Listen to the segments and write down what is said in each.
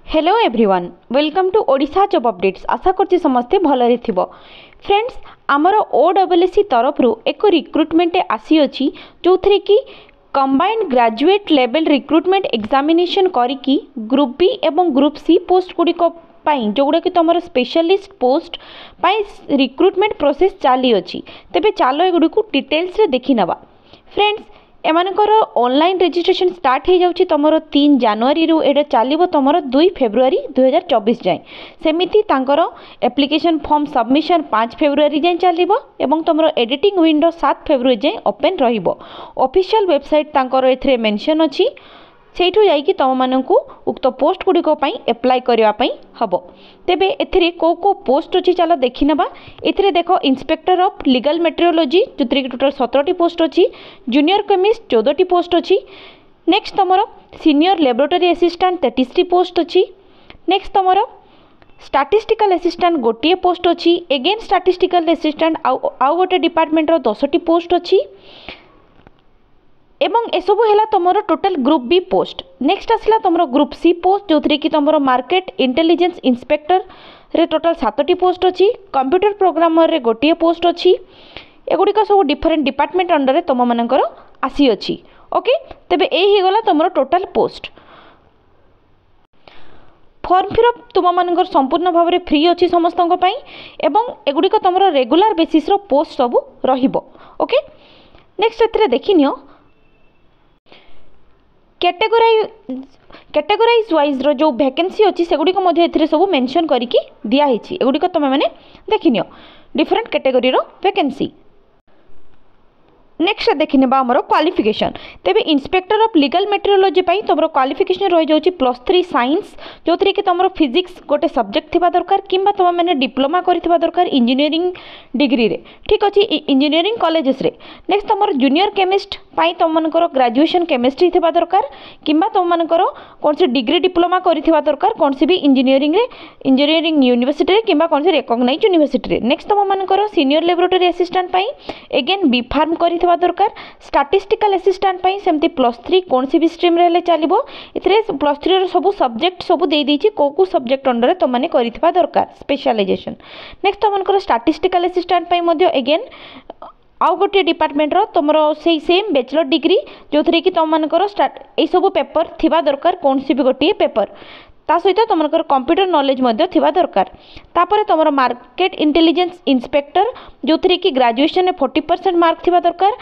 Hello everyone welcome to Odisha job updates. आशा करছি समस्ते भलरे थिबो। फ्रेंड्स आमर ओडब्ल्यूएससी तरफ एक रिक्रुटमेंट आसी अछि जो थरे कि combined graduate level recruitment examination करिकी ग्रुप बी एवं ग्रुप सी पोस्ट गुडी को पाई जोगुड़ा कि तुम स्पेशलिस्ट पोस्ट पाई रिक्रुटमेंट प्रोसेस चली अच्छी। तेबे चलो एगुड़ी को डिटेल्स रे देखि नबा। फ्रेंड्स एमानकर ऑनलाइन रजिस्ट्रेशन स्टार्ट हो जाउछि तुमरो 3 जनवरी रु एटा चलिबो तुमरो 2 फेब्रुआरी 2024 जाए। सेमिति तांकर एप्लिकेशन फॉर्म सबमिशन 5 फेब्रुआरी जाए चलिबो एवं तुमरो एडिटिंग विंडो 7 फेब्रुआरी जाए ओपन रहिबो। ऑफिशियल वेबसाइट तांकर एथरे मेंशन अछि सेठू जाइकी तुम मानकू उक्त पोस्ट गुड़िक एप्लाय करने हम। तेबे एथिरे को पोस्ट अच्छी चलो देखी नबा। एथिरे देखो इंस्पेक्टर ऑफ लीगल मेट्रोलॉजी जो कि टोटल 17टी पोस्ट अच्छी, जूनियर केमिस्ट 14टी पोस्ट अच्छी। नेक्स्ट तुम सीनियर लैबोरेटरी असिस्टेंट 33टी पोस्ट अच्छी। नेक्स्ट तुम स्टैटिस्टिकल असिस्टेंट गोटे पोस्ट अच्छी। एगेन स्टैटिस्टिकल असिस्टेंट आउ गोटे डिपार्टमेंट 10टी पोस्ट अच्छी एवं एसबू है तुम total group B post. Next आसला तुम ग्रुप सी पोस्ट जो थी कि तुम मार्केट इंटेलिजेंस इंस्पेक्टर रे टोटल 7टी पोस्ट अच्छी। कंप्यूटर प्रोग्रामर रे गोटे पोस्ट अच्छी। एगुड़िक सब डिफरेंट डिपार्टमेंट अंडर तुम मानकर आसी अच्छी। ओके तेबे यही गला तुम टोटल पोस्ट। फॉर्म फिलअप तुम मानकर संपूर्ण भाव में फ्री अच्छी समस्त एवं एगुड़िक तुम रेगुलर बेसिस पोस्ट सब रहिबो। ओके नेक्स्ट एथरे देखि नियो कैटेगोराइज वाइज रो जो वैकेंसी अच्छी से गुड़िक सब मेंशन करके दिखाई। एगुड़िक तुम मैंने देखिनियो डिफरेंट कैटेगोरी रो वैकेंसी। नेक्स्ट देखने आमर क्वालिफिकेशन। तेबे इंस्पेक्टर ऑफ लीगल मेट्रोलॉजी तुम क्वालिफिकेशन रही जाऊँगी +3 साइंस जो थी कि तुम फिजिक्स गोटे सब्जेक्ट थी दरकार कि तुम मैंने डिप्लोमा करथिबा दरकार इंजीनियरिंग डिग्री रे। ठीक अच्छे इंजीनियरिंग कॉलेजेस रे। नेक्स्ट तुम जूनियर केमिस्ट तुम मानकर ग्रेजुएशन केमिस्ट्री थी दरकार कि तुम मानकर कौन सी डिग्री डिप्लोमा करथिबा दरकार कौन सी भी इंजीनियरिंग यूनिवर्सिटी रे किंबा कौन सी रिकॉग्नाइज्ड यूनिवर्सिटी रे। नेक्स्ट तुम मानकर senior laboratory assistant again B pharm कर दरकार। स्टैटिस्टिकल असिस्टेंट सेमती +3 कौन सी भी स्ट्रीम रे चलिबो। इथरे +3 सब सब्जेक्ट सब दे देछि को सब्जेक्ट अंडर तुम माने करिथबा दरकार स्पेशलाइजेशन। नेक्स्ट तुमनकर स्टैटिस्टिकल असिस्टेंट एगेन आउ गोटे डिपार्टमेंट रो तुमरो से सेम बैचलर डिग्री जो थी कि तुम मानकर ए सब पेपर थिबा दरकार कौन सी भी गोटे पेपर ता सहित तुमकर कंप्यूटर नॉलेज थिबा दरकार। तापर तुम मार्केट इंटेलिजेंस इंस्पेक्टर जो थी कि ग्रेजुएशन में 40% मार्क थिबा दरकार।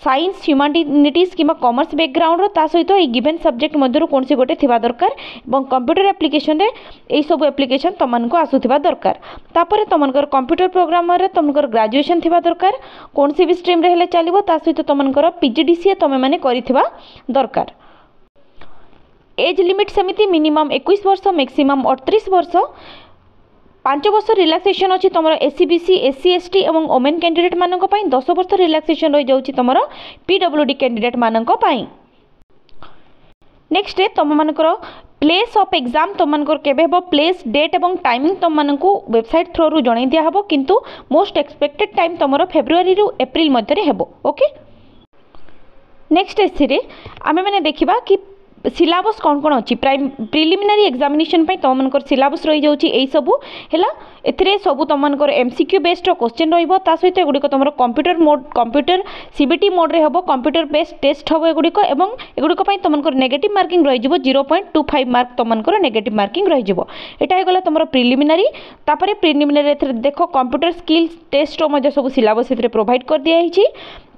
साइंस ह्यूमानिटीज कि कॉमर्स बैकग्राउंड ता सहित ये गिवन सब्जेक्ट मध्य कौन सी गोटे थिबा दरकार और कंप्यूटर एप्लिकेशन रे यही सब एप्लिकेशन तुमको आसुथिबा दरकार। तापर तुमकर कंप्यूटर प्रोग्रामर रे तुमकर ग्रेजुएशन थिबा दरकार कौन सी भी स्ट्रीम रे हेले चलिबो ता सहित तुमकर पीजीडीसीए तुम माने करिथिबा दरकार। एज लिमिट सेमिति मिनिमम 21 वर्ष मैक्सिमम 38 वर्ष। 5 वर्ष रिलैक्सेशन अच्छी तुम एससीबीसी एससी एसटी और वोमेन कैंडिडेट मानक 10 वर्ष रिलैक्सेशन रही जाऊँगी तुम पीडब्ल्यूडी कैंडिडेट मानक। नेक्स्ट तुम मानकर प्लेस ऑफ एग्जाम तुम मानकर केबे हेबो प्लेस डेट और टाइमिंग तुम मानकू वेबसाइट थ्रू रू जणाई दिया हेबो किंतु मोस्ट एक्सपेक्टेड टाइम तुम फेब्रुआरी रु एप्रिल मध्य हेबो। ओके नेक्स्ट एससी आमे माने देखिबा कि सिलेबस कौन कौन अच्छी प्रिलिमिनारी एग्जामिनेशन तुम मानकर सिलेबस रही जाऊँगी यही सबू है। एथिरे सबू तुम मानकर एमसीक्यू बेस्ड क्वेश्चन रहिबो ता सहित एगुड़िक तुम कंप्यूटर सीबीटी मोड रे हेबो कंप्यूटर बेस्ड टेस्ट हेबो एगुड़िक एवं एगुड़िक तुमकर नेगेटिव मार्किंग रही 0.25 मार्क तुमकर नेगेटिव मार्किंग रही। एटा हे गला तुम प्रिलिमिनारी। तापर प्रिलिमिनारी एथिरे देखो कंप्यूटर स्किल्स टेस्ट सब सिलेबस एथिरे प्रोवाइड कर दिया हिची।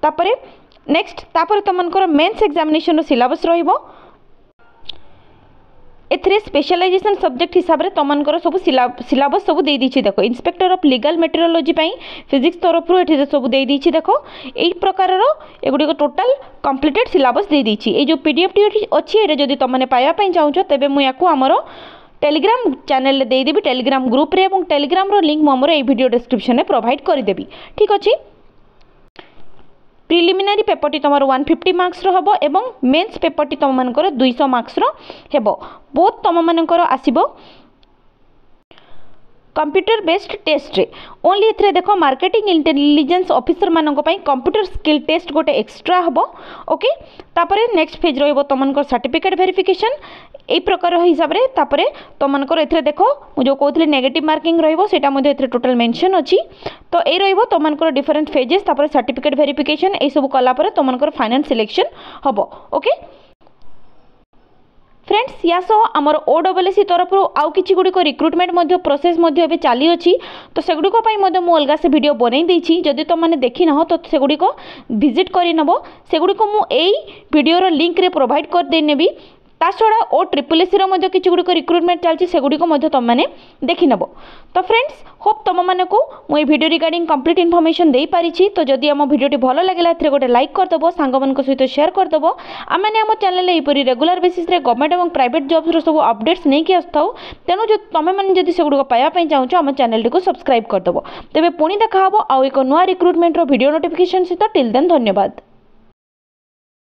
तापर नेक्स्ट तापर तुमकर मेंस एग्जामिनेशन रो सिलेबस रहिबो एथिरे स्पेशलाइजेशन सब्जेक्ट हिसाब से तुमकर सब सिलेबस सब दे दीची। देखो inspector of legal metrology physics तरफ ये सब दे दीची। देखो यही प्रकार एगुड़ी टोटाल कंप्लीटेड सिलेबस दे दीची। ये जो पीडीएफ टी अच्छी ये जदि तुमने पाइबा चाहूँ तेबे मुझे आमर टेलीग्राम चैनल देदेवी टेलीग्राम ग्रुप रे और टेलीग्राम लिंक मुझे ये वीडियो डिस्क्रिप्शन में प्रोवाइड करदेवी। ठीक अच्छे प्रिलिमिनारी पेपर तुम 150 मार्क्स रो एवं मेंस पेपर तुम मानकर 200 मार्क्स रो हेबो। बोथ तुम मानकर आसीबो कंप्यूटर बेस्ड टेस्ट रे ओनली एथरे देखो मार्केटिंग इंटेलिजेंस ऑफिसर मानक पई कंप्यूटर स्किल टेस्ट गोटे एक्स्ट्रा हबो ओके तापरे नेक्स्ट फेज रहइबो तमनकर सर्टिफिकेट वेरिफिकेशन ए प्रकार हिसाब रे तापरे तमनकर एथरे देखो मु जो कहथले नेगेटिव मार्किंग रहइबो सेटा मध्ये एथरे टोटल मेंशन अछि तो ए रहइबो तमनकर डिफरेंट फेजेस तापरे सर्टिफिकेट वेरिफिकेशन ए सब कला परे तमनकर फाइनल सिलेक्शन हबो ओके फ्रेंड्स या सह आमर OSSC तरफ आउ किछि गुडी को रिक्रुटमेंट मध्ये प्रोसेस मध्ये एबे चाली अछि तो सेगुडी को पई मध्ये मु अलगा से वीडियो बनै दैछि जदि तुम माने देखि न हो तो सेगुडी को विजिट करि नबो सेगुडी को मु एई वीडियो रो लिंक रे प्रोवाइड कर दे नेबी ता छड़ा OSSC रो मध्ये किछि गुडी को रिक्रुटमेंट चालछि सेगुडी को मध्ये तुम माने देखि नबो तो फ्रेंड्स होप तुम माने को मु ए वीडियो रिगार्डिंग कंप्लीट इन्फॉर्मेशन देई पारिछि तो जदि हम वीडियोटी भलो लागला एथरे गोटे लाइक कर दबो सांग मन को सहित शेयर कर दबो आ माने हम चैनल ए परी रेगुलर बेसिस रे गवर्नमेंट एवं प्राइवेट जॉब्स रो सब अपडेट्स नै कि आस्थाउ तेनु जो तुम माने जदि सेगुडी को पाया पई चाहौ हम चैनल को सब्सक्राइब कर दबो तबे पुनी देखा हबो आ एको नुवा रिक्रुटमेंट रो वीडियो नोटिफिकेशन सहित टिल देन धन्यवाद।